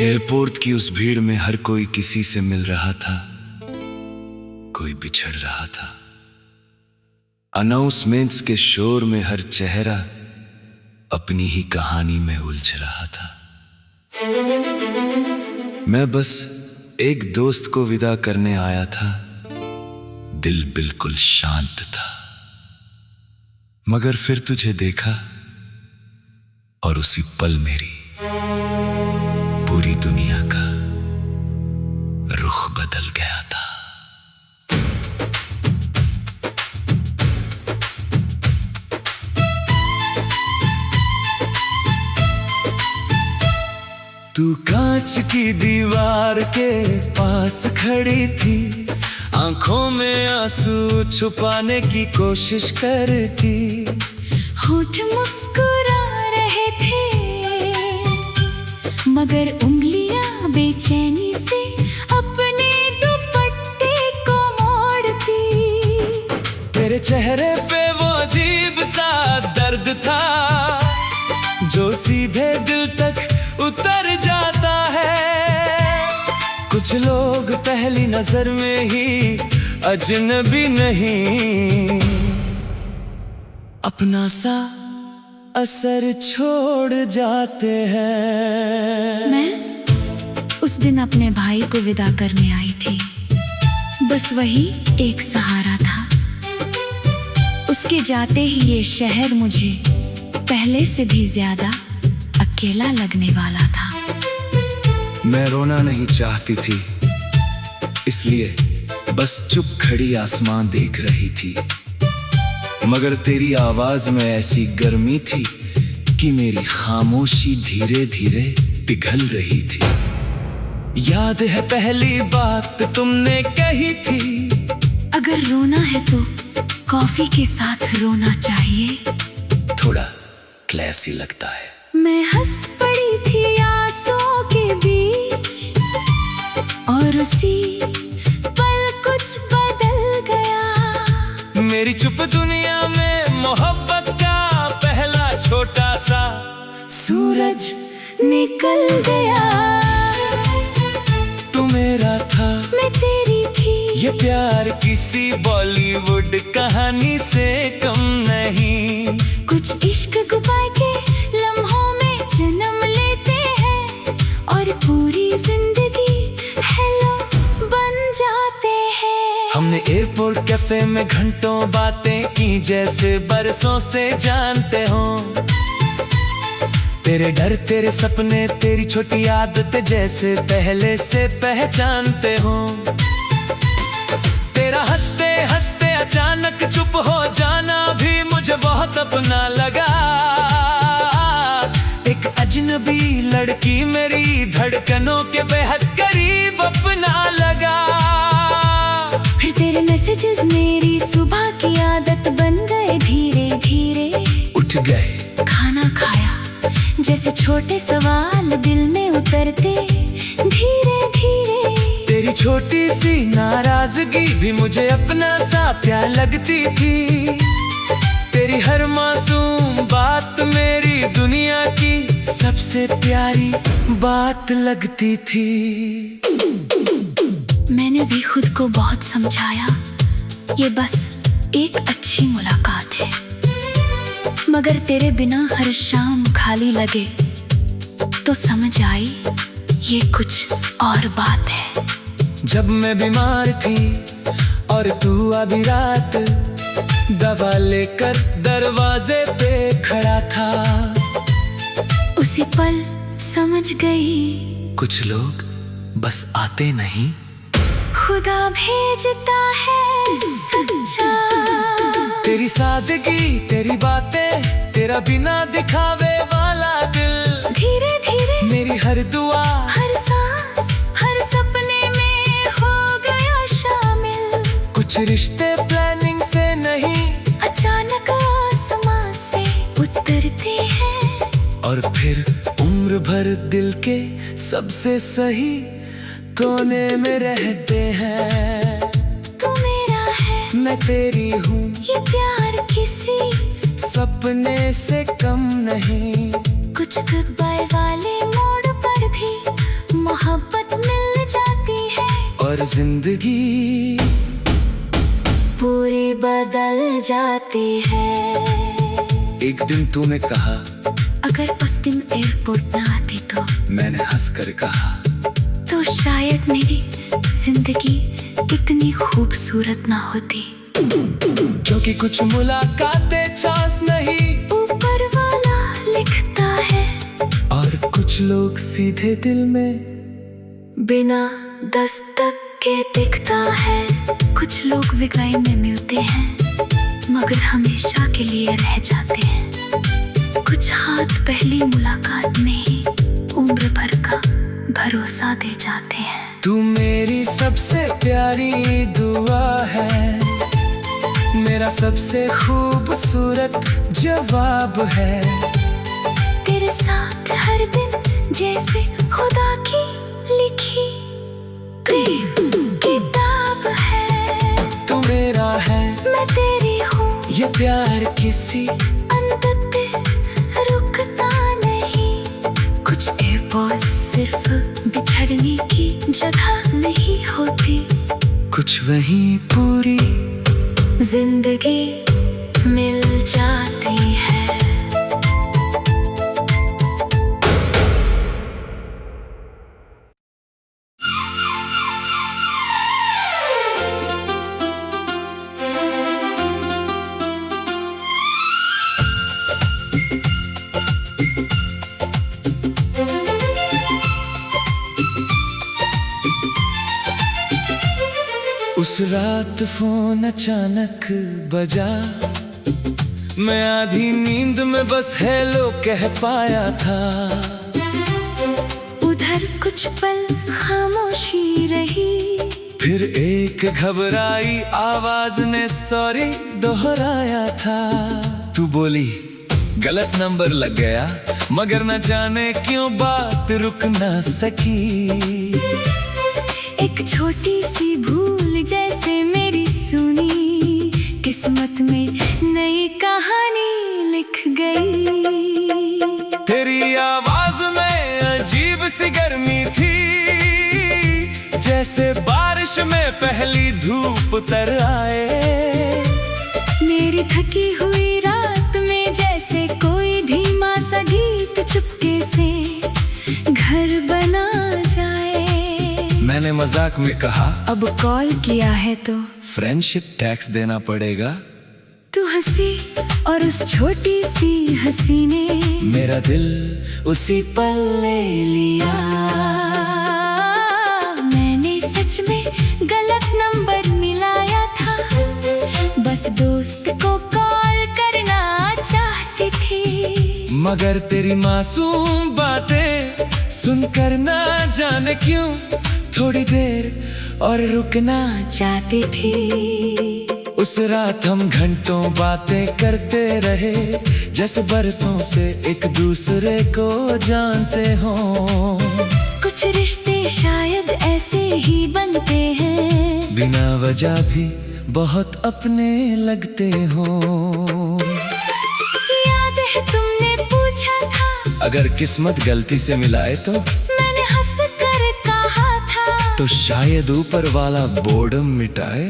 Airport की उस भीड़ में हर कोई किसी से मिल रहा था, कोई बिछड़ रहा था। अनाउंसमेंट्स के शोर में हर चेहरा अपनी ही कहानी में उलझ रहा था। मैं बस एक दोस्त को विदा करने आया था। दिल बिल्कुल शांत था, मगर फिर तुझे देखा और उसी पल मेरी पूरी दुनिया का रुख बदल गया था। तू कांच की दीवार के पास खड़ी थी, आंखों में आंसू छुपाने की कोशिश करती। होठ मुस्कुरा रहे थे, मगर उंगलियां बेचैनी से अपने दुपट्टे को मोड़ती। तेरे चेहरे पे वो अजीब सा दर्द था, जो सीधे दिल तक उतर जाता है। कुछ लोग पहली नजर में ही अजनबी नहीं, अपना सा असर छोड़ जाते हैं। मैं उस दिन अपने भाई को विदा करने आई थी, बस वही एक सहारा था। उसके जाते ही ये शहर मुझे पहले से भी ज्यादा अकेला लगने वाला था। मैं रोना नहीं चाहती थी, इसलिए बस चुप खड़ी आसमान देख रही थी। मगर तेरी आवाज में ऐसी गर्मी थी कि मेरी खामोशी धीरे धीरे पिघल रही थी। याद है पहली बात तुमने कही थी, अगर रोना है तो कॉफी के साथ रोना चाहिए, थोड़ा क्लासी लगता है। मैं हंस पड़ी थी आंसुओं के बीच, और उसी पल कुछ बदल गया। मेरी चुप दुनिया में मोहब्बत का पहला छोटा सा सूरज निकल गया। तू मेरा था, मैं तेरी थी, ये प्यार किसी बॉलीवुड कहानी से कम नहीं। कुछ इश्क गुबार के लम्हों में जन्म लेते हैं, और पूरी जिंदगी हेलो बन जाते हैं। हमने एयरपोर्ट कैफे में घंटों बातें की, जैसे बरसों से जानते हो। तेरे डर, तेरे सपने, तेरी छोटी आदतें जैसे पहले से पहचानते हो। तेरा हंसते हंसते अचानक चुप हो जाना भी मुझे बहुत अपना लगा। एक अजनबी लड़की मेरी धड़कनों के बेहद करीब अपना लगा। फिर तेरे मैसेजेस मेरी सुबह की आदत बन गए, धीरे धीरे उठ गए। खाना खाया जैसे छोटे सवाल दिल में उतरते, धीरे धीरे। तेरी छोटी सी नाराजगी भी मुझे अपना सा प्यार लगती थी। तेरी हर मासूम बात मेरी दुनिया की सबसे प्यारी बात लगती थी। मैंने भी खुद को बहुत समझाया, ये बस एक अच्छी मुलाकात है। मगर तेरे बिना हर शाम खाली लगे तो समझ आई ये कुछ और बात है। जब मैं बीमार थी और तू आधी रात दवा लेकर दरवाजे पे खड़ा था, उसी पल समझ गई कुछ लोग बस आते नहीं, खुदा भेजता है सच्चा। तेरी सादगी, तेरी बातें, तेरा बिना दिखावे वाला दिल, धीरे धीरे मेरी हर दुआ, हर सांस, हर सपने में हो गया शामिल। कुछ रिश्ते प्लानिंग से नहीं, अचानक आसमां से उतरते हैं, और फिर उम्र भर दिल के सबसे सही कोने में रहते हैं। तू मेरा है, मैं तेरी हूँ, ये प्यार किसी सपने से कम नहीं। कुछ गुड बाय वाले मोड़ पर भी मोहब्बत मिल जाती है और जिंदगी पूरी बदल जाती है। एक दिन तूने कहा, अगर उस दिन एयरपोर्ट ना आती तो मैंने हंसकर कहा, तो शायद मेरी जिंदगी इतनी खूबसूरत ना होती। क्योंकि कुछ मुलाकातें चांस नहीं ऊपर वाला लिखता है, और कुछ लोग सीधे दिल में बिना दस्तक के दिखता है। कुछ लोग विदाई में मिलते हैं मगर हमेशा के लिए रह जाते हैं। कुछ हाथ पहली मुलाकात में ही उम्र भर का भरोसा दे जाते हैं। तू मेरी सबसे प्यारी दुआ है, मेरा सबसे खूबसूरत जवाब है। तेरे साथ हर दिन जैसे खुदा की लिखी प्रेम किताब है। तू मेरा है, मैं तेरी हूँ, ये प्यार किसी अंत पे रुकता नहीं। कुछ एयरपोर्ट सिर्फ बिछड़ने की जगह नहीं होती, कुछ वहीं पूरी जिंदगी मिल जाती है। उस रात फोन अचानक बजा, मैं आधी नींद में बस हेलो कह पाया था। उधर कुछ पल खामोशी रही, फिर एक घबराई आवाज ने सॉरी दोहराया था। तू बोली गलत नंबर लग गया, मगर न जाने क्यों बात रुक न सकी। एक छोटी सी भूल जैसे मेरी सुनी, किस्मत में नई कहानी लिख गई। तेरी आवाज में अजीब सी गर्मी थी, जैसे बारिश में पहली धूप उतर आए। मेरी थकी हुई रात में जैसे कोई धीमा सा गीत चुपके से घर बना जाए। मैंने मजाक में कहा, अब कॉल किया है तो फ्रेंडशिप टैक्स देना पड़ेगा। तू हंसी और उस छोटी सी हंसी ने मेरा दिल उसी पल ले लिया। मैंने सच में गलत नंबर मिलाया था, बस दोस्त को कॉल करना चाहती थी। मगर तेरी मासूम बातें सुनकर ना जाने क्यों थोड़ी देर और रुकना चाहती थी। उस रात हम घंटों बातें करते रहे, जैसे बरसों से एक दूसरे को जानते हो। कुछ रिश्ते शायद ऐसे ही बनते हैं, बिना वजह भी बहुत अपने लगते हो। याद है तुमने पूछा था, अगर किस्मत गलती से मिलाए तो मैंने हंस कर कहा था, तो शायद ऊपर वाला बोर्डम मिटाए।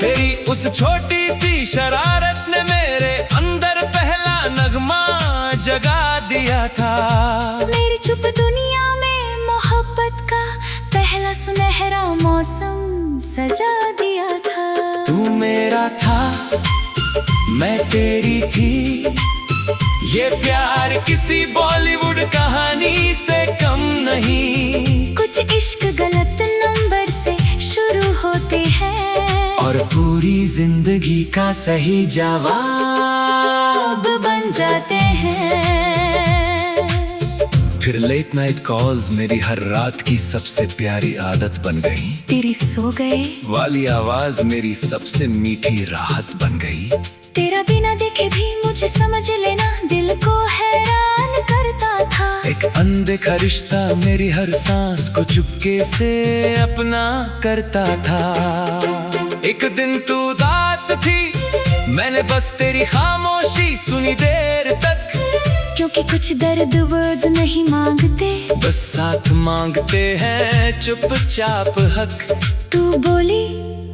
तेरी उस छोटी सी शरारत ने मेरे अंदर पहला नगमा जगा दिया था। मेरी चुप दुनिया में मोहब्बत का पहला सुनहरा मौसम सजा दिया था। तू मेरा था, मैं तेरी थी, ये प्यार किसी बॉलीवुड कहानी से कम नहीं। कुछ इश्क गलत नंबर से शुरू होते हैं, और पूरी जिंदगी का सही जवाब बन जाते हैं। फिर लेट नाइट कॉल्स मेरी हर रात की सबसे प्यारी आदत बन गई। तेरी सो गए वाली आवाज मेरी सबसे मीठी राहत बन गई। तेरा बिना देखे भी मुझे समझ लेना दिल को हैरान करता था। एक अनदेखा रिश्ता मेरी हर सांस को चुपके से अपना करता था। एक दिन तू उदास थी, मैंने बस तेरी खामोशी सुनी देर तक, क्योंकि कुछ दर्द वर्ड्स नहीं मांगते, बस साथ मांगते हैं चुपचाप हक। तू बोली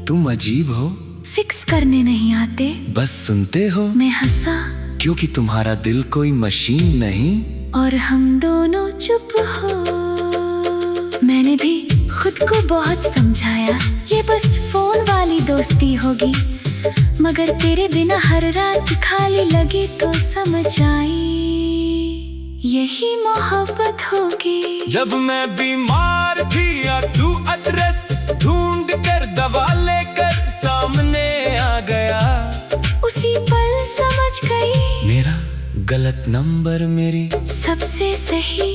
तुम अजीब हो, फिक्स करने नहीं आते, बस सुनते हो। मैं हंसा क्योंकि तुम्हारा दिल कोई मशीन नहीं। और हम दोनों चुप हो। मैंने भी खुद को बहुत समझाया, ये बस फोन वाली दोस्ती होगी, मगर तेरे बिना हर रात खाली लगी तो समझ आई यही मोहब्बत होगी। जब मैं बीमार थी या तू एड्रेस ढूंढ कर दवा लेकर सामने आ गया, उसी पल समझ गई मेरा गलत नंबर मेरी सबसे सही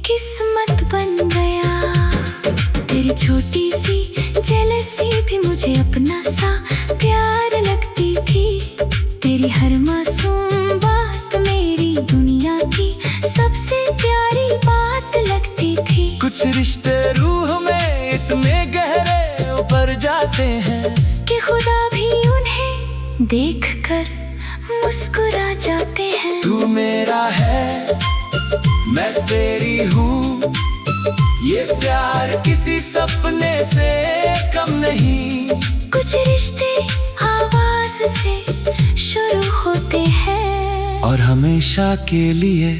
किस्मत बन गया। तेरी छोटी सी जेलसी भी मुझे अपना सा प्यार लगती थी, तेरी हर मासूम बात मेरी दुनिया की सबसे प्यारी बात लगती थी। कुछ रिश्ते रूह में इतने गहरे उतर जाते हैं कि खुदा भी उन्हें देखकर मुस्कुरा जाते हैं। तू मेरा है, मैं तेरी हूँ, ये प्यार किसी सपने से कम नहीं। कुछ रिश्ते आवाज से शुरू होते हैं और हमेशा के लिए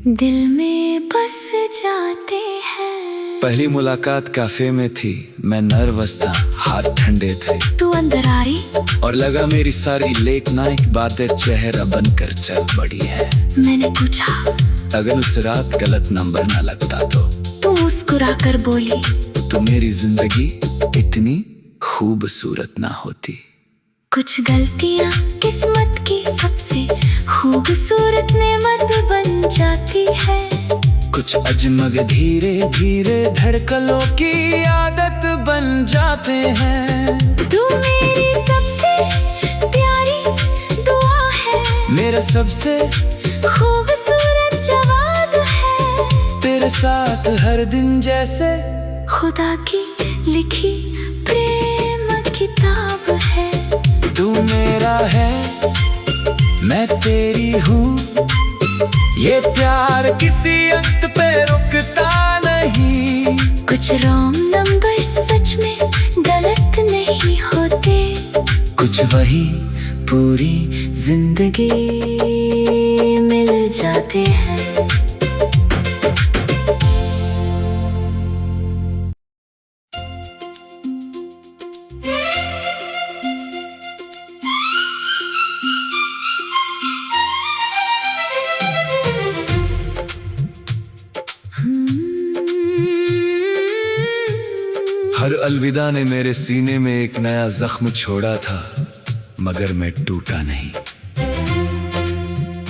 दिल में बस जाते हैं। पहली मुलाकात कैफे में थी, मैं नर्वस था, हाथ ठंडे थे। तू अंदर आ रही और लगा मेरी सारी लेट नाइट बातें चेहरा बनकर चल पड़ी है। मैंने पूछा अगर उस रात गलत नंबर ना लगता तो तू मुस्कुरा कर बोली तो मेरी जिंदगी इतनी खूबसूरत ना होती। कुछ गलतियाँ किस्मत की सबसे खूबसूरत नेमत बन जाती है। कुछ अजमग धीरे धीरे धड़कनों की आदत बन जाते हैं। तू मेरी सबसे प्यारी दुआ है, मेरा सबसे खूबसूरत जवाब है। तेरे साथ हर दिन जैसे खुदा की लिखी प्रेम किताब है। तू मेरा है, मैं तेरी हूँ, ये प्यार किसी अंत पे रुकता नहीं। कुछ रॉन्ग नंबर सच में गलत नहीं होते, कुछ वही पूरी जिंदगी मिल जाते हैं। हर अलविदा ने मेरे सीने में एक नया जख्म छोड़ा था, मगर मैं टूटा नहीं।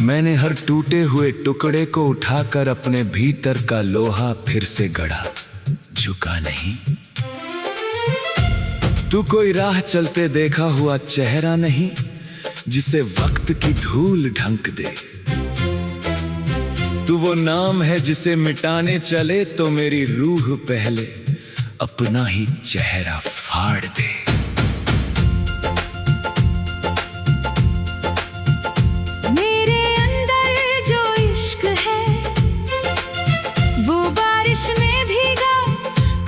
मैंने हर टूटे हुए टुकड़े को उठाकर अपने भीतर का लोहा फिर से गढ़ा, झुका नहीं। तू कोई राह चलते देखा हुआ चेहरा नहीं, जिसे वक्त की धूल ढंक दे। तू वो नाम है जिसे मिटाने चले तो मेरी रूह पहले अपना ही चेहरा फाड़ दे। मेरे अंदर जो इश्क है वो बारिश में भीगा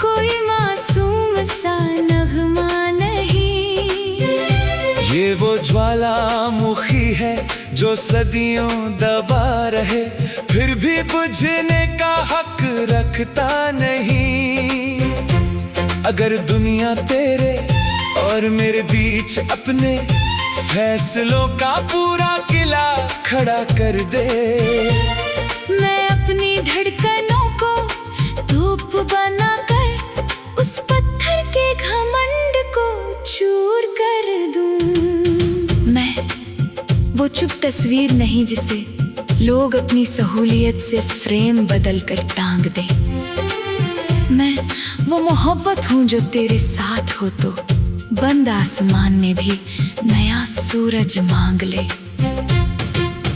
कोई मासूम सा नगमा नहीं। ये वो ज्वालामुखी है जो सदियों दबा रहे, फिर भी बुझने का हक रखता नहीं। अगर दुनिया तेरे और मेरे बीच अपने फैसलों का पूरा किला खड़ा कर दे, मैं अपनी धड़कनों को धूप बनाकर उस पत्थर के घमंड को चूर कर दूं। मैं वो चुप तस्वीर नहीं जिसे लोग अपनी सहूलियत से फ्रेम बदल कर टांग दें। मैं वो मोहब्बत हूँ जो तेरे साथ हो तो बंद आसमान में भी नया सूरज मांग ले।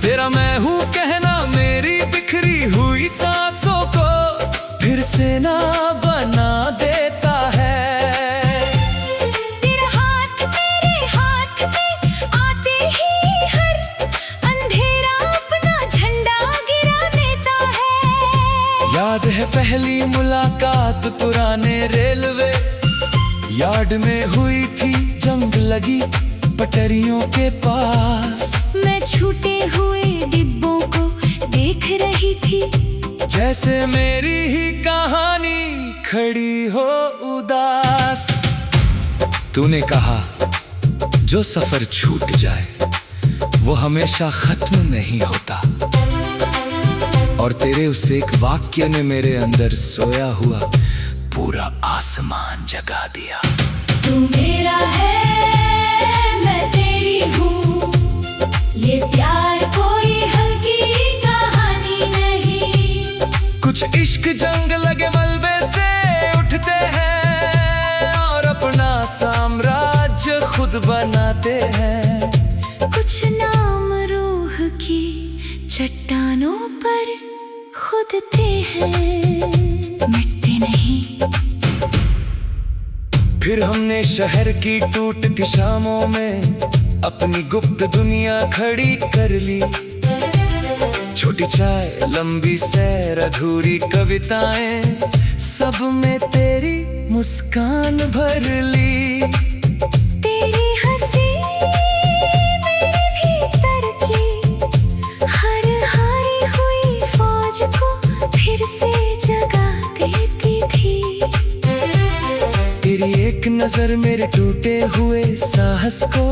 तेरा मैं हूँ कहना मेरी बिखरी हुई सांसों को फिर से ना बना देता है। तेरा हाथ मेरे हाथ में आते ही हर अंधेरा अपना झंडा पहली मुलाकात पुराने रेलवे यार्ड में हुई थी, जंग लगी पटरियों के पास। मैं छूटे हुए डिब्बों को देख रही थी, जैसे मेरी ही कहानी खड़ी हो उदास। तूने कहा जो सफर छूट जाए वो हमेशा खत्म नहीं होता, और तेरे उस एक वाक्य ने मेरे अंदर सोया हुआ पूरा आसमान जगा दिया। तू मेरा है मैं तेरी हूँ, ये प्यार कोई हल्की कहानी नहीं। कुछ इश्क जंग लगे मलबे से उठते हैं और अपना साम्राज्य खुद बनाते हैं। कुछ नाम रूह की चट्टानों पर खुदते हैं, मिटते नहीं। फिर हमने शहर की टूटती शामों में अपनी गुप्त दुनिया खड़ी कर ली। छोटी चाय, लंबी सैर, अधूरी कविताएं, सब में तेरी मुस्कान भर ली। तेरी हंसी मेरे भीतर की हर हारी हुई फौज को फिर से जगा देती थी। तेरी एक नजर मेरे टूटे हुए साहस को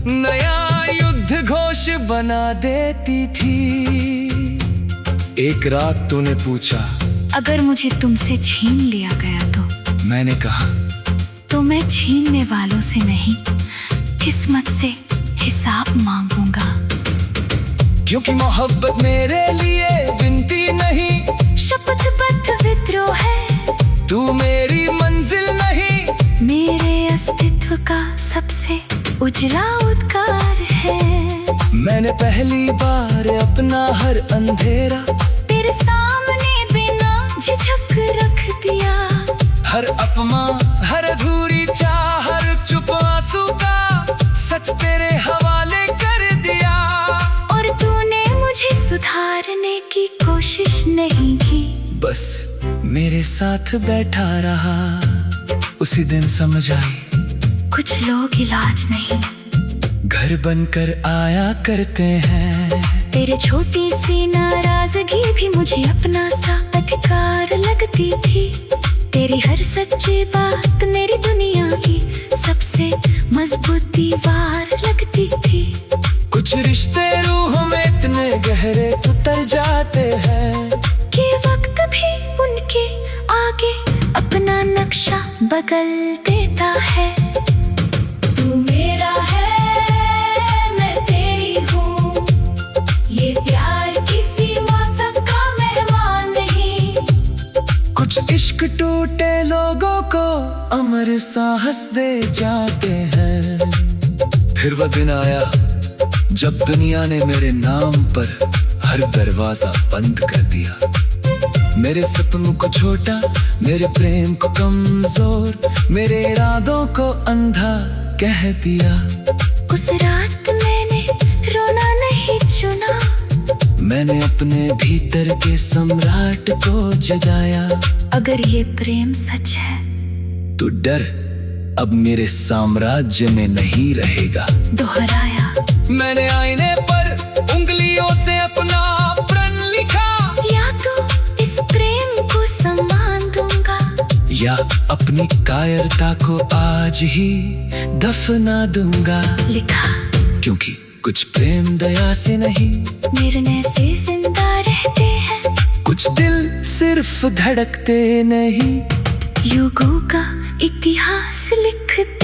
नया युद्ध घोष बना देती थी। एक रात तूने पूछा अगर मुझे तुमसे छीन लिया गया तो? मैंने कहा तो मैं छीनने वालों से नहीं, किस्मत से हिसाब मांगूंगा। क्योंकि मोहब्बत मेरे लिए विनती नहीं, शपथबद्ध विद्रोह है। तू मेरी मंजिल नहीं, मेरे अस्तित्व का सबसे उजला उद्गार है। मैंने पहली बार अपना हर अंधेरा तेरे सामने बिना झिझक रख दिया। हर अपमान, हर अधूरी चाह, हर चुप आंसू का सच तेरे हवाले कर दिया। और तूने मुझे सुधारने की कोशिश नहीं की, बस मेरे साथ बैठा रहा। उसी दिन समझ आई कुछ लोग इलाज नहीं घर बनकर आया करते हैं। तेरे छोटी सी नाराजगी भी मुझे अपना सा अधिकार लगती थी। तेरी हर सच्ची बात मेरी दुनिया की सबसे मजबूत दीवार लगती थी। कुछ रिश्ते रूह में इतने गहरे उतर जाते हैं कि वक्त भी उनके आगे अपना नक्शा बदल देता है। तू मेरा है मैं तेरी हूँ, ये प्यार किसी मौसम का मेहमान नहीं। कुछ इश्क टूटे लोगों को अमर साहस दे जाते हैं। फिर वह दिन आया जब दुनिया ने मेरे नाम पर हर दरवाजा बंद कर दिया। मेरे सपनों को छोटा, मेरे प्रेम को कमजोर, मेरे इरादों को अंधा कह दिया। उस रात मैंने रोना नहीं चुना, मैंने अपने भीतर के सम्राट को जगाया। अगर ये प्रेम सच है तो डर अब मेरे साम्राज्य में नहीं रहेगा। दोहराया मैंने आईने पर उंगलियों से अपना प्रण लिखा। या तो इस प्रेम को सम्मान दूंगा, या अपनी कायरता को आज ही दफना दूंगा। लिखा क्योंकि कुछ प्रेम दया से नहीं, निर्णय से जिंदा रहते हैं। कुछ दिल सिर्फ धड़कते नहीं, युगों का इतिहास लिखते